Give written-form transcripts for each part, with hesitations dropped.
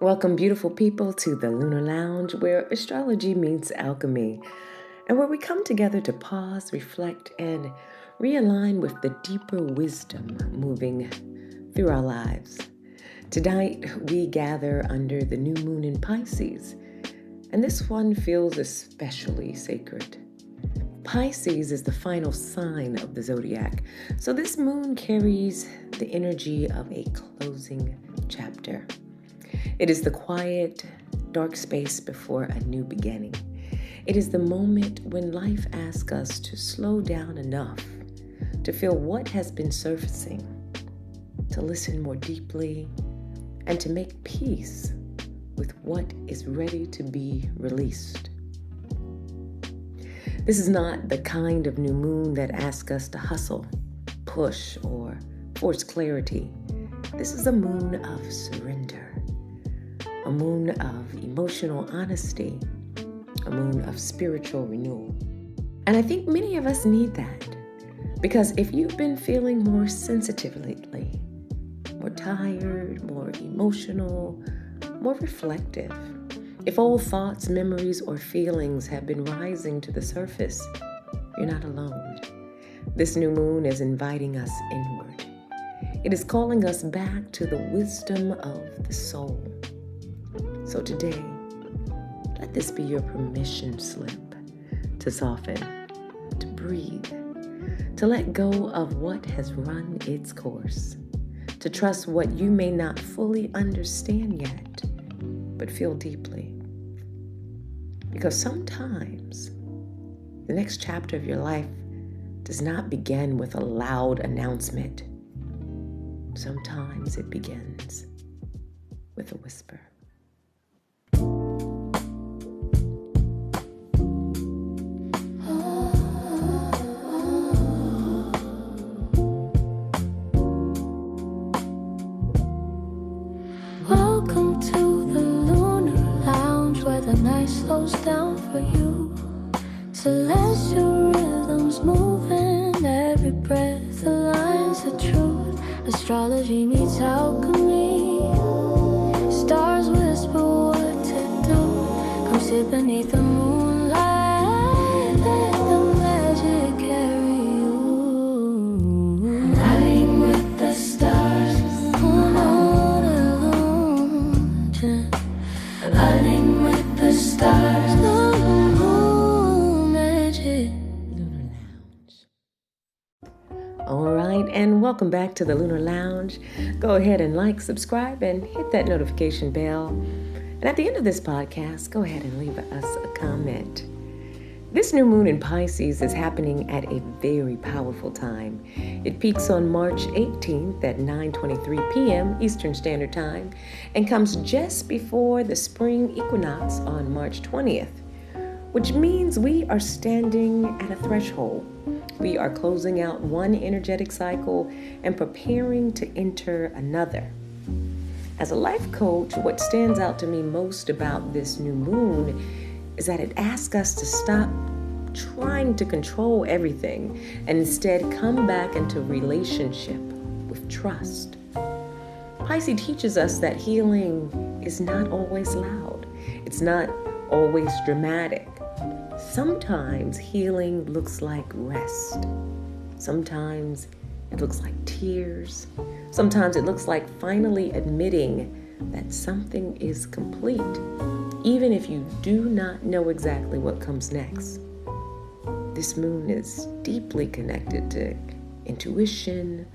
Welcome, beautiful people, to the Lunar Lounge, where astrology meets alchemy, and where we come together to pause, reflect, and realign with the deeper wisdom moving through our lives. Tonight, we gather under the new moon in Pisces, and this one feels especially sacred. Pisces is the final sign of the zodiac, so this moon carries the energy of a closing chapter. It is the quiet, dark space before a new beginning. It is the moment when life asks us to slow down enough to feel what has been surfacing, to listen more deeply, and to make peace with what is ready to be released. This is not the kind of new moon that asks us to hustle, push, or force clarity. This is a moon of surrender. A moon of emotional honesty, a moon of spiritual renewal. And I think many of us need that, because if you've been feeling more sensitive lately, more tired, more emotional, more reflective, if old thoughts, memories, or feelings have been rising to the surface, you're not alone. This new moon is inviting us inward. It is calling us back to the wisdom of the soul. So today, let this be your permission slip to soften, to breathe, to let go of what has run its course, to trust what you may not fully understand yet, but feel deeply. Because sometimes the next chapter of your life does not begin with a loud announcement. Sometimes it begins with a whisper. Welcome to the Lunar Lounge, where the night slows down for you. Celestial rhythms moving, every breath aligns the truth. Astrology meets alchemy. Stars whisper what to do. Come sit beneath the moonlight, let the magic carry you. Lighting with the stars, lighting with the stars, moon magic. Lunar Lounge. All right, and welcome back to the Lunar Lounge. Go ahead and like, subscribe, and hit that notification bell. And at the end of this podcast, go ahead and leave us a comment. This new moon in Pisces is happening at a very powerful time. It peaks on March 18th at 9:23 p.m. Eastern Standard Time and comes just before the spring equinox on March 20th, which means we are standing at a threshold. We are closing out one energetic cycle and preparing to enter another. As a life coach, what stands out to me most about this new moon is that it asks us to stop trying to control everything and instead come back into relationship with trust. Pisces teaches us that healing is not always loud. It's not always dramatic. Sometimes healing looks like rest. Sometimes it looks like tears. Sometimes it looks like finally admitting that something is complete, even if you do not know exactly what comes next. This moon is deeply connected to intuition,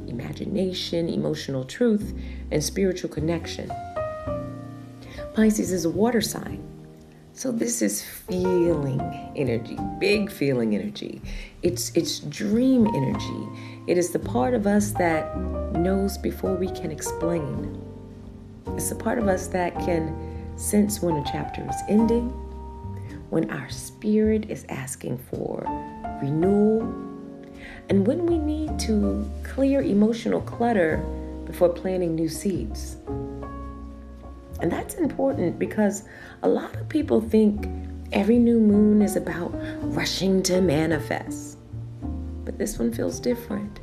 imagination, emotional truth, and spiritual connection. Pisces is a water sign, so this is feeling energy, big feeling energy. It's dream energy. It is the part of us that knows before we can explain. It's the part of us that can sense when a chapter is ending, when our spirit is asking for renewal, and when we need to clear emotional clutter before planting new seeds. And that's important because a lot of people think every new moon is about rushing to manifest. But this one feels different.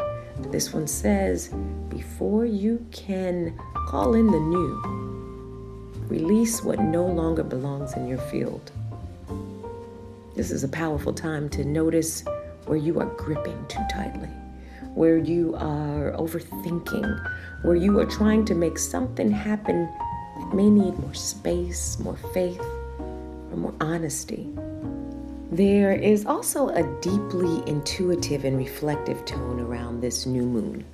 This one says, before you can call in the new, Release what no longer belongs in your field. This is a powerful time to notice where you are gripping too tightly, where you are overthinking, where you are trying to make something happen that may need more space, more faith, or more honesty. There is also a deeply intuitive and reflective tone around this new moon.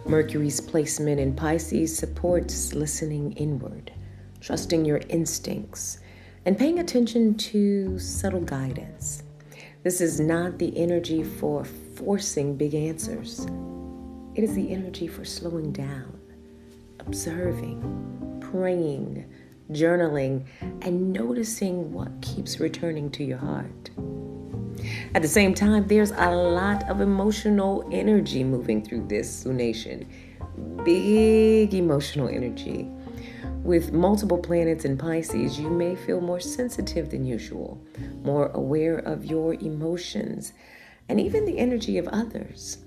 Mercury's placement in Pisces supports listening inward, trusting your instincts, and paying attention to subtle guidance. This is not the energy for forcing big answers. It is the energy for slowing down, observing, praying, journaling, and noticing what keeps returning to your heart. At the same time, there's a lot of emotional energy moving through this lunation. Big emotional energy. With multiple planets in Pisces, you may feel more sensitive than usual, more aware of your emotions, and even the energy of others.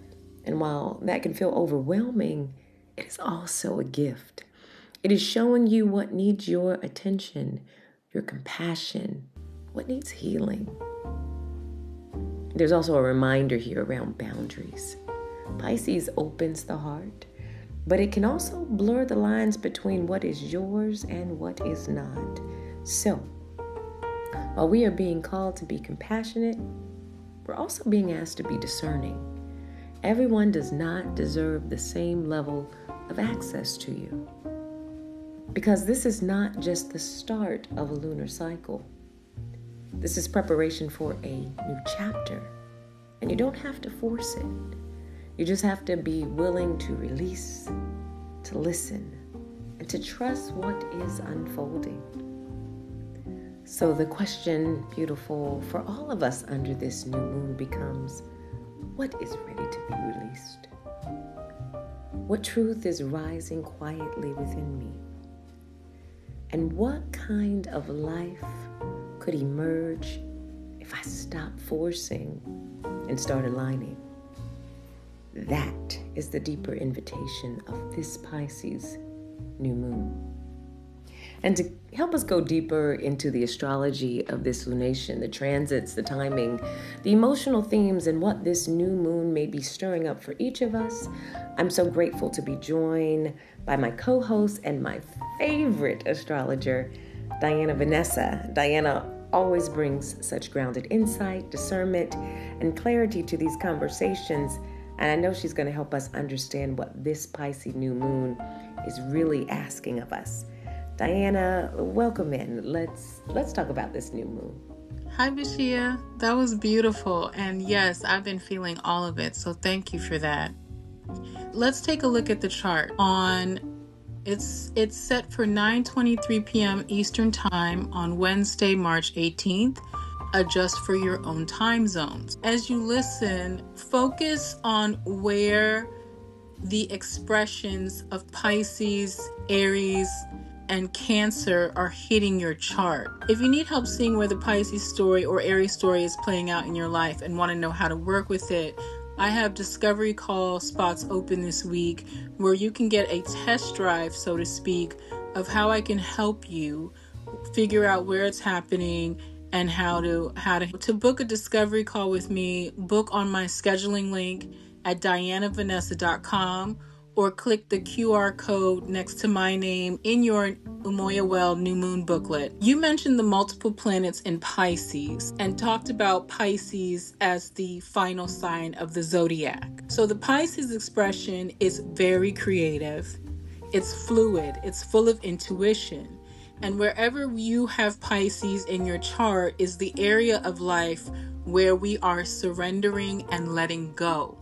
And while that can feel overwhelming, it is also a gift. It is showing you what needs your attention, your compassion, what needs healing. There's also a reminder here around boundaries. Pisces opens the heart, but it can also blur the lines between what is yours and what is not. So, while we are being called to be compassionate, we're also being asked to be discerning. Everyone does not deserve the same level of access to you. Because this is not just the start of a lunar cycle. This is preparation for a new chapter. And you don't have to force it. You just have to be willing to release, to listen, and to trust what is unfolding. So the question, beautiful, for all of us under this new moon becomes, what is ready to be released? What truth is rising quietly within me? And what kind of life could emerge if I stop forcing and start aligning? That is the deeper invitation of this Pisces new moon. And to help us go deeper into the astrology of this lunation, the transits, the timing, the emotional themes, and what this new moon may be stirring up for each of us, I'm so grateful to be joined by my co-host and my favorite astrologer, Diana Vanessa. Diana always brings such grounded insight, discernment, and clarity to these conversations. And I know she's going to help us understand what this Pisces new moon is really asking of us. Diana, welcome in. Let's talk about this new moon. Hi, Bashia. That was beautiful. And yes, I've been feeling all of it. So thank you for that. Let's take a look at the chart. It's set for 9:23 p.m. Eastern Time on Wednesday, March 18th. Adjust for your own time zones. As you listen, focus on where the expressions of Pisces, Aries, and Cancer are hitting your chart. If you need help seeing where the Pisces story or Aries story is playing out in your life and want to know how to work with it, I have discovery call spots open this week where you can get a test drive, so to speak, of how I can help you figure out where it's happening and how to book a discovery call with me. Book on my scheduling link at dianavanessa.com or click the QR code next to my name in your Umoya Well New Moon booklet. You mentioned the multiple planets in Pisces and talked about Pisces as the final sign of the zodiac. So the Pisces expression is very creative. It's fluid. It's full of intuition. And wherever you have Pisces in your chart is the area of life where we are surrendering and letting go.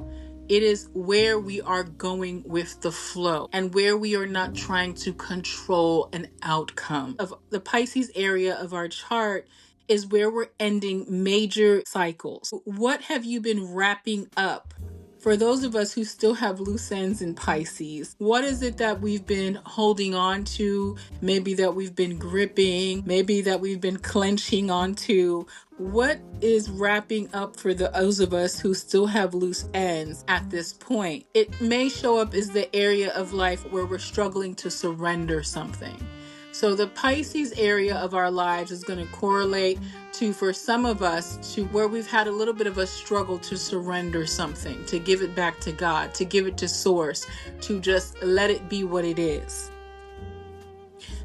It is where we are going with the flow and where we are not trying to control an outcome. Of the Pisces area of our chart is where we're ending major cycles. What have you been wrapping up? For those of us who still have loose ends in Pisces, what is it that we've been holding on to? Maybe that we've been gripping, maybe that we've been clenching onto. What is wrapping up for those of us who still have loose ends at this point? It may show up as the area of life where we're struggling to surrender something. So the Pisces area of our lives is going to correlate to, for some of us, to where we've had a little bit of a struggle to surrender something, to give it back to God, to give it to Source, to just let it be what it is.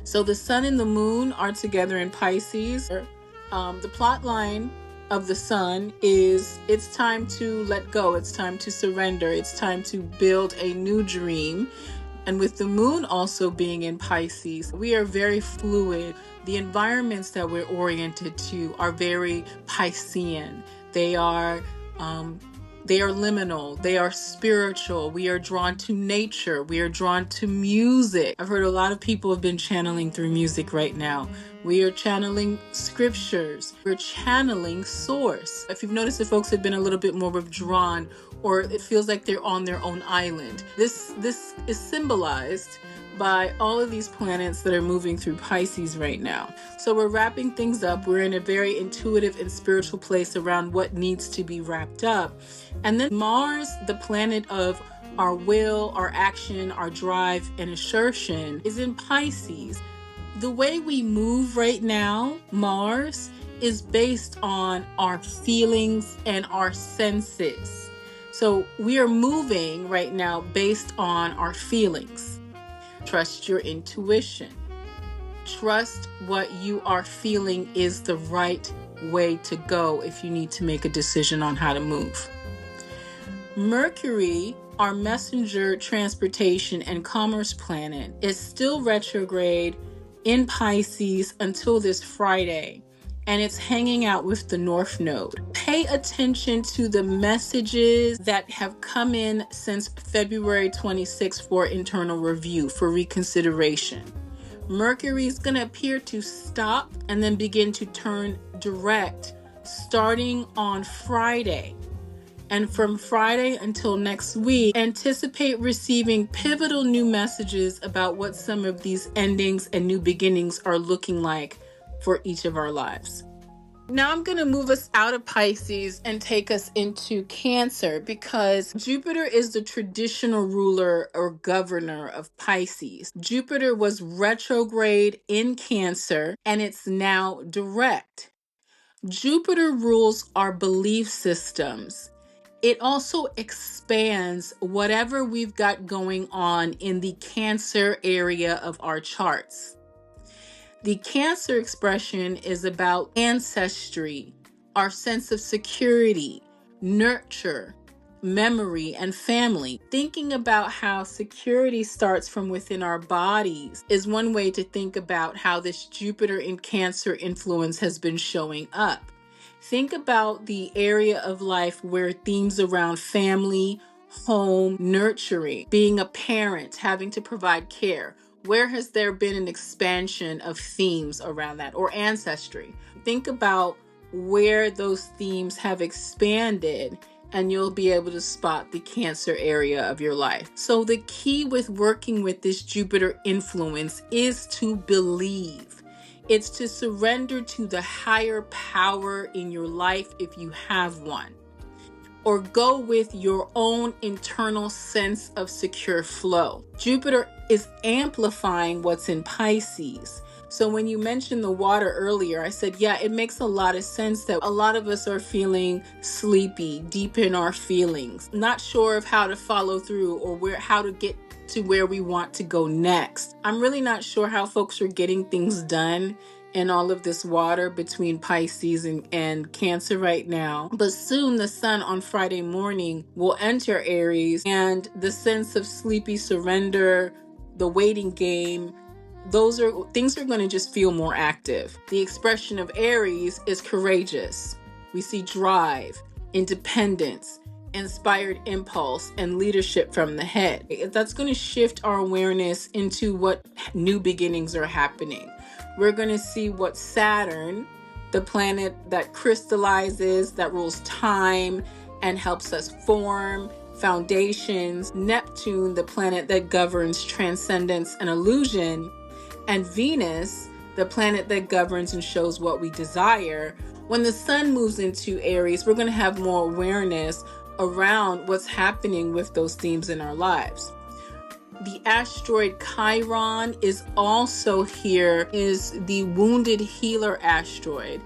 So the sun and the moon are together in Pisces. The plot line of the sun is it's time to let go. It's time to surrender. It's time to build a new dream. And with the moon also being in Pisces, we are very fluid. The environments that we're oriented to are very Piscean. They are liminal. They are spiritual. We are drawn to nature. We are drawn to music. I've heard a lot of people have been channeling through music right now. We are channeling scriptures. We're channeling Source. If you've noticed that folks have been a little bit more withdrawn, or it feels like they're on their own island, this is symbolized by all of these planets that are moving through Pisces right now. So we're wrapping things up. We're in a very intuitive and spiritual place around what needs to be wrapped up. And then Mars, the planet of our will, our action, our drive, and assertion, is in Pisces. The way we move right now, Mars, is based on our feelings and our senses. So we are moving right now based on our feelings. Trust your intuition. Trust what you are feeling is the right way to go if you need to make a decision on how to move. Mercury, our messenger, transportation, and commerce planet, is still retrograde in Pisces until this Friday, and it's hanging out with the North Node. Pay attention to the messages that have come in since February 26th for internal review, for reconsideration. Mercury is going to appear to stop and then begin to turn direct starting on Friday. And from Friday until next week, anticipate receiving pivotal new messages about what some of these endings and new beginnings are looking like for each of our lives. Now I'm going to move us out of Pisces and take us into Cancer, because Jupiter is the traditional ruler or governor of Pisces. Jupiter was retrograde in Cancer and it's now direct. Jupiter rules our belief systems. It also expands whatever we've got going on in the Cancer area of our charts. The Cancer expression is about ancestry, our sense of security, nurture, memory, and family. Thinking about how security starts from within our bodies is one way to think about how this Jupiter in Cancer influence has been showing up. Think about the area of life where themes around family, home, nurturing, being a parent, having to provide care. Where has there been an expansion of themes around that, or ancestry? Think about where those themes have expanded, and you'll be able to spot the Cancer area of your life. So the key with working with this Jupiter influence is to believe. It's to surrender to the higher power in your life if you have one, or go with your own internal sense of secure flow. Jupiter is amplifying what's in Pisces. So when you mentioned the water earlier, I said, yeah, it makes a lot of sense that a lot of us are feeling sleepy, deep in our feelings, not sure of how to follow through or how to get to where we want to go next. I'm really not sure how folks are getting things done in all of this water between Pisces and Cancer right now. But soon the sun on Friday morning will enter Aries, and the sense of sleepy surrender, the waiting game, things are going to just feel more active. The expression of Aries is courageous. We see drive, independence, inspired impulse, and leadership from the head. That's going to shift our awareness into what new beginnings are happening. We're going to see what Saturn, the planet that crystallizes, that rules time and helps us form foundations, Neptune, the planet that governs transcendence and illusion, and Venus, the planet that governs and shows what we desire. When the sun moves into Aries, we're going to have more awareness around what's happening with those themes in our lives. The asteroid Chiron is also here, is the wounded healer asteroid.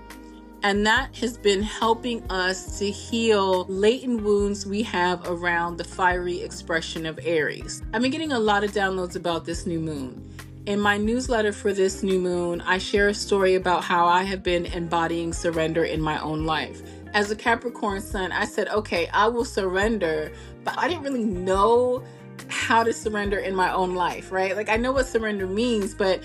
And that has been helping us to heal latent wounds we have around the fiery expression of Aries. I've been getting a lot of downloads about this new moon. In my newsletter for this new moon, I share a story about how I have been embodying surrender in my own life. As a Capricorn sun, I said, okay, I will surrender, but I didn't really know how to surrender in my own life, right? Like, I know what surrender means, but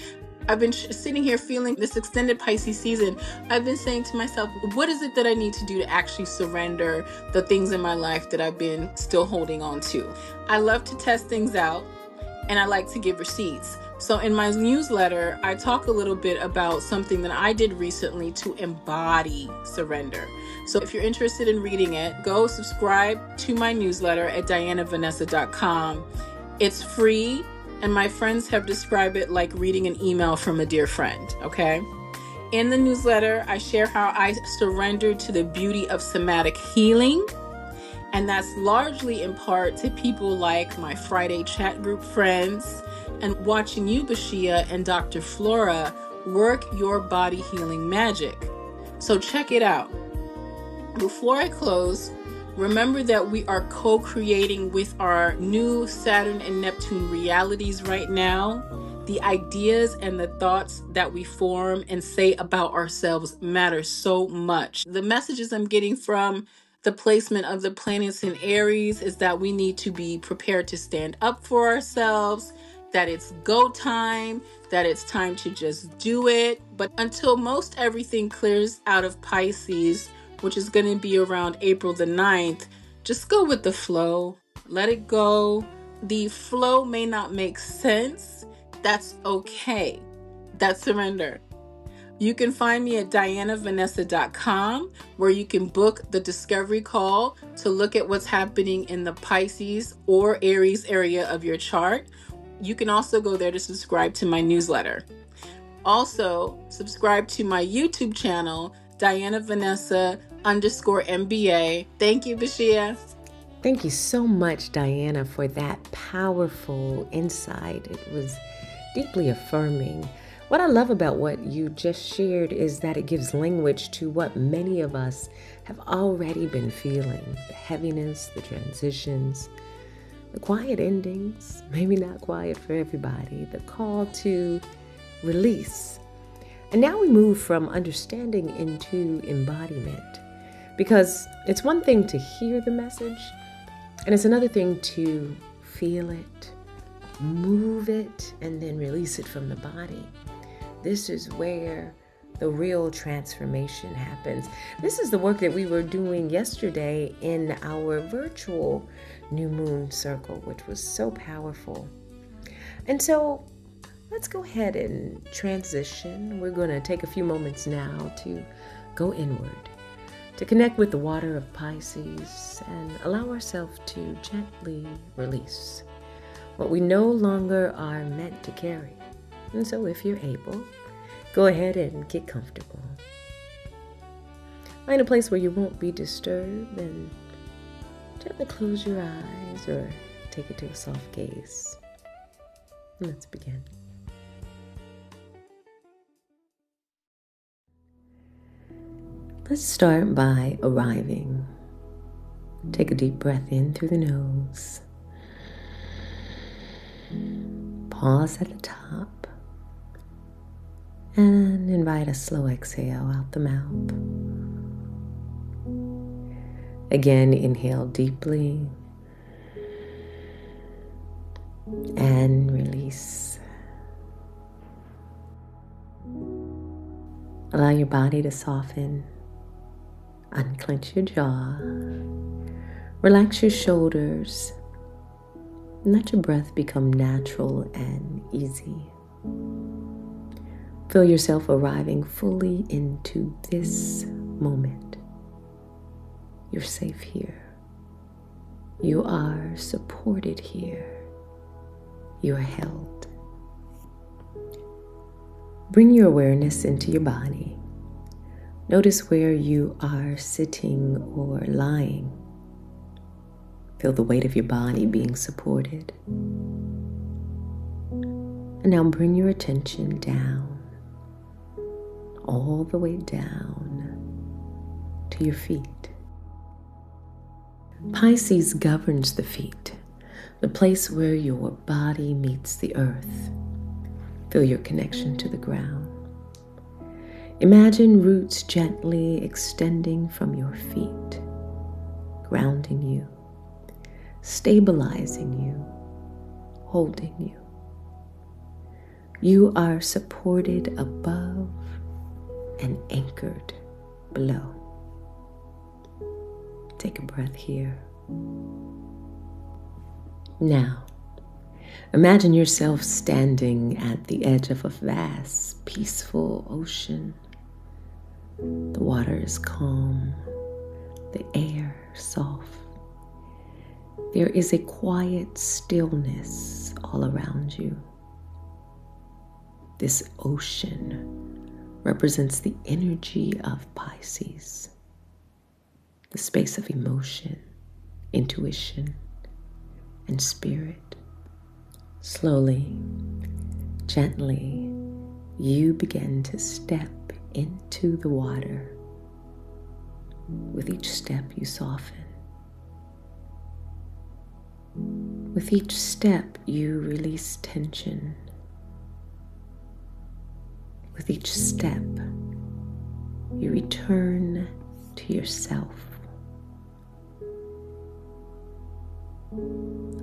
I've been sitting here feeling this extended Pisces season. I've been saying to myself, what is it that I need to do to actually surrender the things in my life that I've been still holding on to? I love to test things out, and I like to give receipts. So in my newsletter, I talk a little bit about something that I did recently to embody surrender. So if you're interested in reading it, go subscribe to my newsletter at dianavanessa.com. It's free, and my friends have described it like reading an email from a dear friend, okay? In the newsletter, I share how I surrendered to the beauty of somatic healing. And that's largely in part to people like my Friday chat group friends and watching you, Bashia, and Dr. Flora work your body healing magic. So check it out. Before I close, remember that we are co-creating with our new Saturn and Neptune realities right now. The ideas and the thoughts that we form and say about ourselves matter so much. The messages I'm getting from the placement of the planets in Aries is that we need to be prepared to stand up for ourselves, that it's go time, that it's time to just do it. But until most everything clears out of Pisces, which is going to be around April the 9th, just go with the flow. Let it go. The flow may not make sense. That's okay. That's surrender. You can find me at dianavanessa.com, where you can book the discovery call to look at what's happening in the Pisces or Aries area of your chart. You can also go there to subscribe to my newsletter. Also, subscribe to my YouTube channel, DianaVanessa_MBA. Thank you, Bashia. Thank you so much, Diana, for that powerful insight. It was deeply affirming. What I love about what you just shared is that it gives language to what many of us have already been feeling. The heaviness, the transitions, the quiet endings, maybe not quiet for everybody, the call to release. And now we move from understanding into embodiment, because it's one thing to hear the message, and it's another thing to feel it, move it, and then release it from the body. This is where the real transformation happens. This is the work that we were doing yesterday in our virtual New Moon Circle, which was so powerful. And so let's go ahead and transition. We're going to take a few moments now to go inward, to connect with the water of Pisces and allow ourselves to gently release what we no longer are meant to carry. And so if you're able, go ahead and get comfortable. Find a place where you won't be disturbed and gently close your eyes or take it to a soft gaze. Let's begin. Let's start by arriving. Take a deep breath in through the nose. Pause at the top. And invite a slow exhale out the mouth. Again, inhale deeply. And release. Allow your body to soften. Unclench your jaw. Relax your shoulders. And let your breath become natural and easy. Feel yourself arriving fully into this moment. You're safe here. You are supported here. You are held. Bring your awareness into your body. Notice where you are sitting or lying. Feel the weight of your body being supported. And now bring your attention down, all the way down to your feet. Pisces governs the feet, the place where your body meets the earth. Feel your connection to the ground. Imagine roots gently extending from your feet, grounding you, stabilizing you, holding you. You are supported above and anchored below. Take a breath here. Now, imagine yourself standing at the edge of a vast, peaceful ocean. The water is calm, the air soft. There is a quiet stillness all around you. This ocean represents the energy of Pisces, the space of emotion, intuition, and spirit. Slowly, gently, you begin to step into the water. With each step, you soften. With each step, you release tension. With each step, you return to yourself.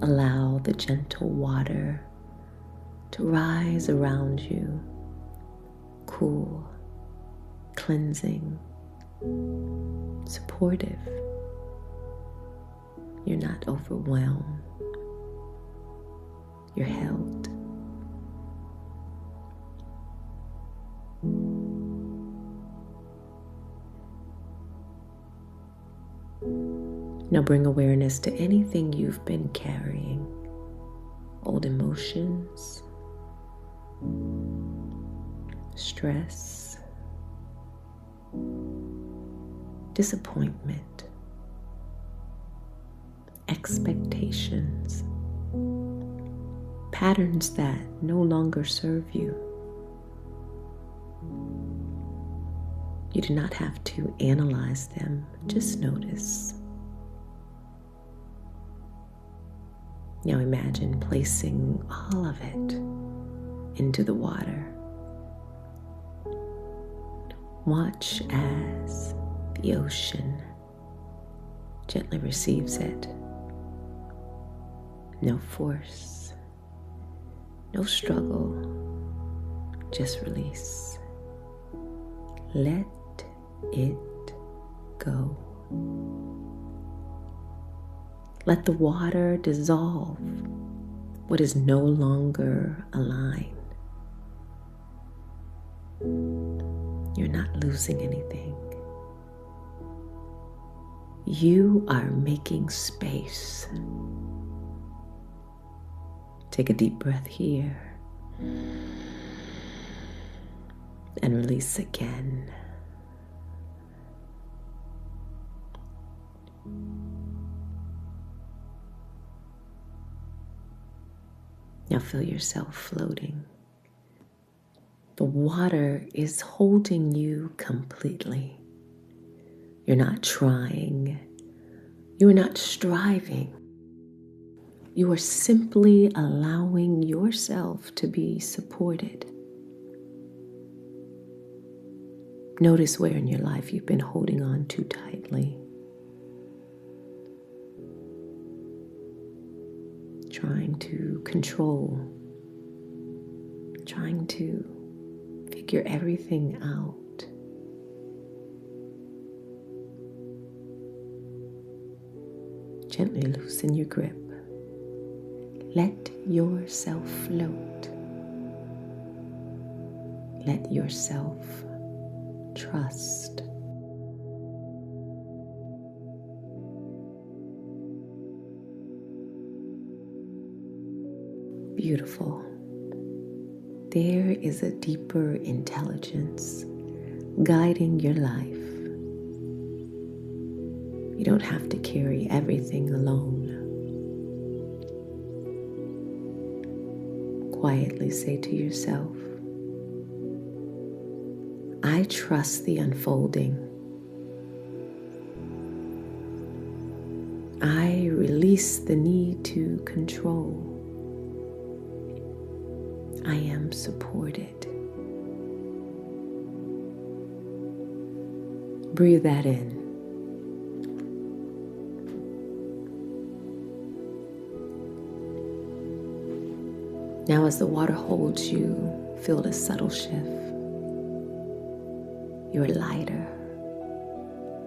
Allow the gentle water to rise around you, cool, cleansing, supportive. You're not overwhelmed. You're held. Now bring awareness to anything you've been carrying, old emotions, stress, disappointment, expectations, patterns that no longer serve you. You do not have to analyze them, just notice. Now imagine placing all of it into the water. Watch as the ocean gently receives it. No force, no struggle, just release. Let it go. Let the water dissolve what is no longer aligned. You're not losing anything. You are making space. Take a deep breath here and release again. Now feel yourself floating. The water is holding you completely. You're not trying. You are not striving. You are simply allowing yourself to be supported. Notice where in your life you've been holding on too tightly. Trying to control, trying to figure everything out. Gently loosen your grip. Let yourself float. Let yourself trust. Beautiful. There is a deeper intelligence guiding your life. You don't have to carry everything alone. quietly say to yourself, I trust the unfolding. I release the need to control. I am supported. Breathe that in. Now, as the water holds you, feel a subtle shift. You're lighter,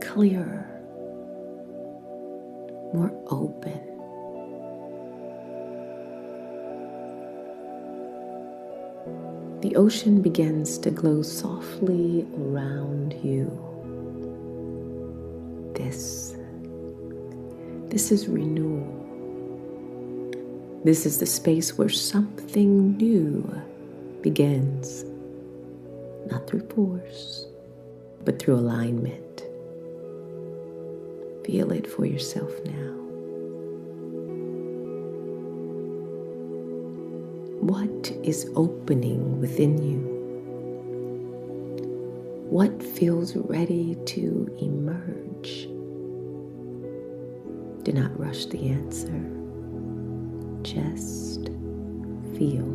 clearer, more open. The ocean begins to glow softly around you. This is renewal. This is the space where something new begins, not through force, but through alignment. Feel it for yourself now. What is opening within you? What feels ready to emerge? Do not rush the answer. Just feel.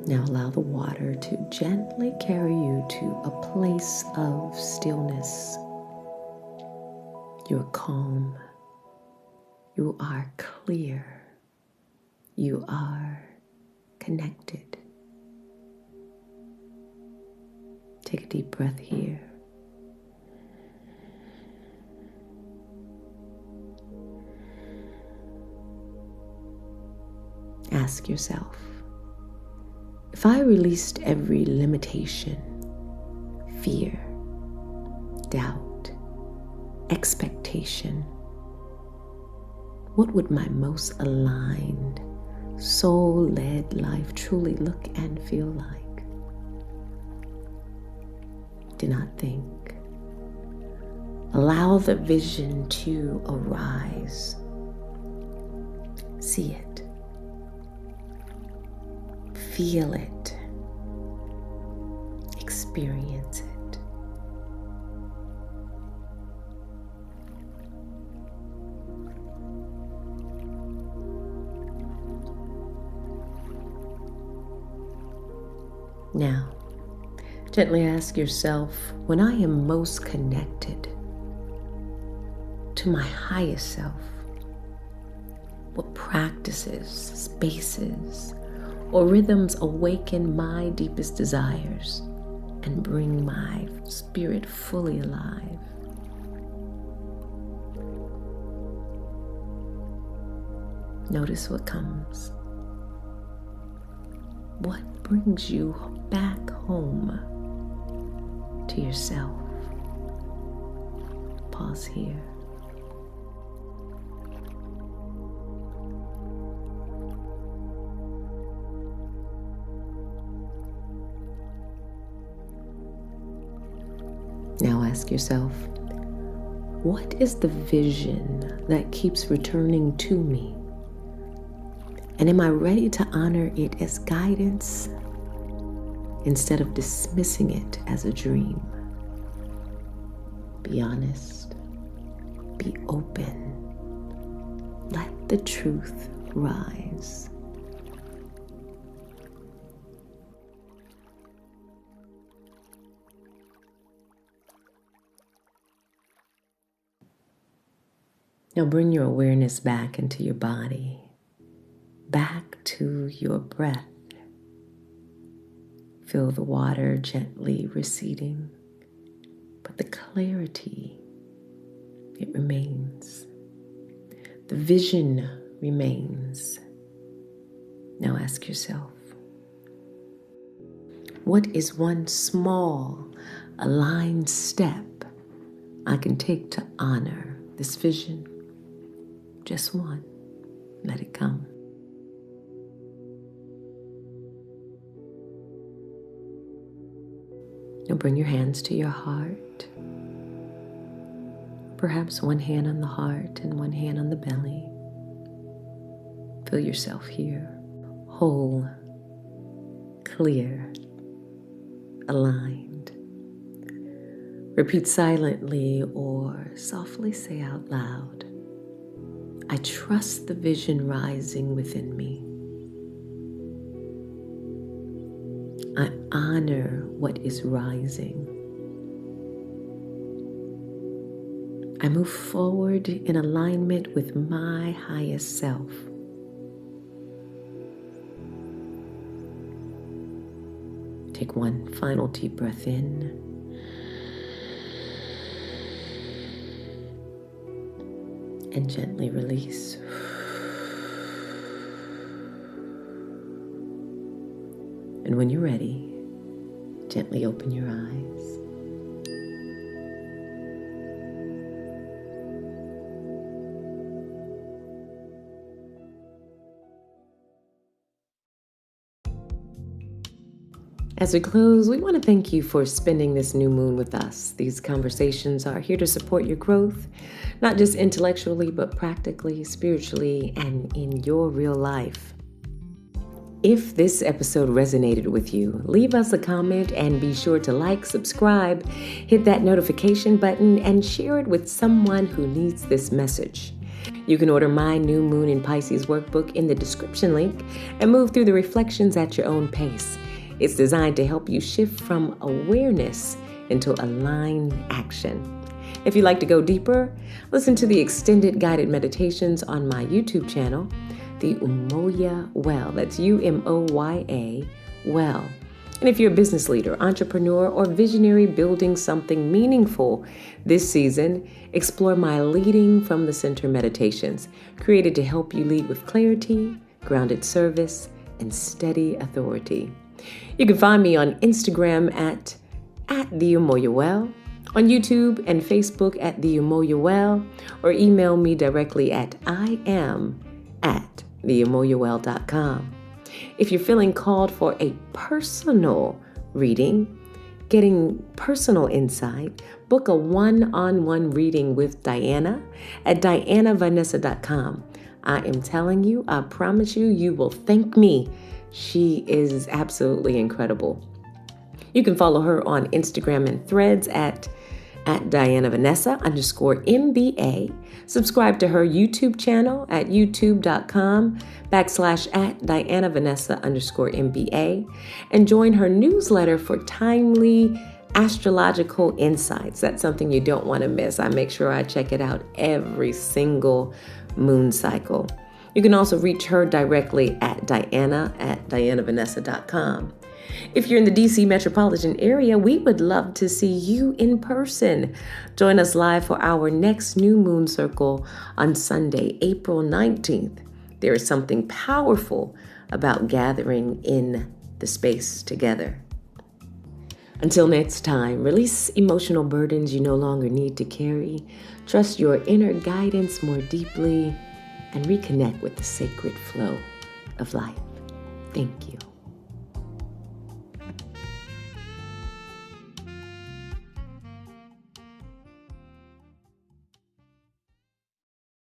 Now allow the water to gently carry you to a place of stillness. You're calm. You are clear. You are connected. Take a deep breath here. Ask yourself, if I released every limitation, fear, doubt, expectation, what would my most aligned, soul-led life truly look and feel like? Do not think. Allow the vision to arise. See it. Feel it. Experience it. Now, gently ask yourself, when I am most connected to my highest self, what practices, spaces, or rhythms awaken my deepest desires and bring my spirit fully alive? Notice what comes. What brings you back home to yourself? Pause here. Now ask yourself, what is the vision that keeps returning to me? And am I ready to honor it as guidance instead of dismissing it as a dream? Be honest. Be open. Let the truth rise. Now bring your awareness back into your body, back to your breath. Feel the water gently receding, but the clarity, it remains. The vision remains. Now ask yourself, what is one small, aligned step I can take to honor this vision? Just one. Let it come. Now bring your hands to your heart. Perhaps one hand on the heart and one hand on the belly. Feel yourself here, whole, clear, aligned. Repeat silently or softly say out loud, I trust the vision rising within me. I honor what is rising. I move forward in alignment with my highest self. Take one final deep breath in. And gently release. And when you're ready, gently open your eyes. As we close, we want to thank you for spending this new moon with us. These conversations are here to support your growth, not just intellectually, but practically, spiritually, and in your real life. If this episode resonated with you, leave us a comment and be sure to like, subscribe, hit that notification button, and share it with someone who needs this message. You can order my New Moon in Pisces workbook in the description link and move through the reflections at your own pace. It's designed to help you shift from awareness into aligned action. If you'd like to go deeper, listen to the extended guided meditations on my YouTube channel, the Umoya Well. That's Umoya Well. And if you're a business leader, entrepreneur, or visionary building something meaningful this season, explore my Leading from the Center meditations, created to help you lead with clarity, grounded service, and steady authority. You can find me on Instagram at the Umoya Well, on YouTube and Facebook at the Umoya Well, or email me directly at iam@theumoyawell.com. If you're feeling called for a personal reading, getting personal insight, book a one-on-one reading with Diana at dianavanessa.com. I am telling you, I promise you, you will thank me. She is absolutely incredible. You can follow her on Instagram and Threads at DianaVanessa_MBA. Subscribe to her YouTube channel at youtube.com/@DianaVanessa_MBA. And join her newsletter for timely astrological insights. That's something you don't want to miss. I make sure I check it out every single moon cycle. You can also reach her directly at Diana@DianaVanessa.com. If you're in the DC metropolitan area, we would love to see you in person. Join us live for our next new moon circle on Sunday, April 19th. There is something powerful about gathering in the space together. Until next time, release emotional burdens you no longer need to carry. Trust your inner guidance more deeply and reconnect with the sacred flow of life. Thank you.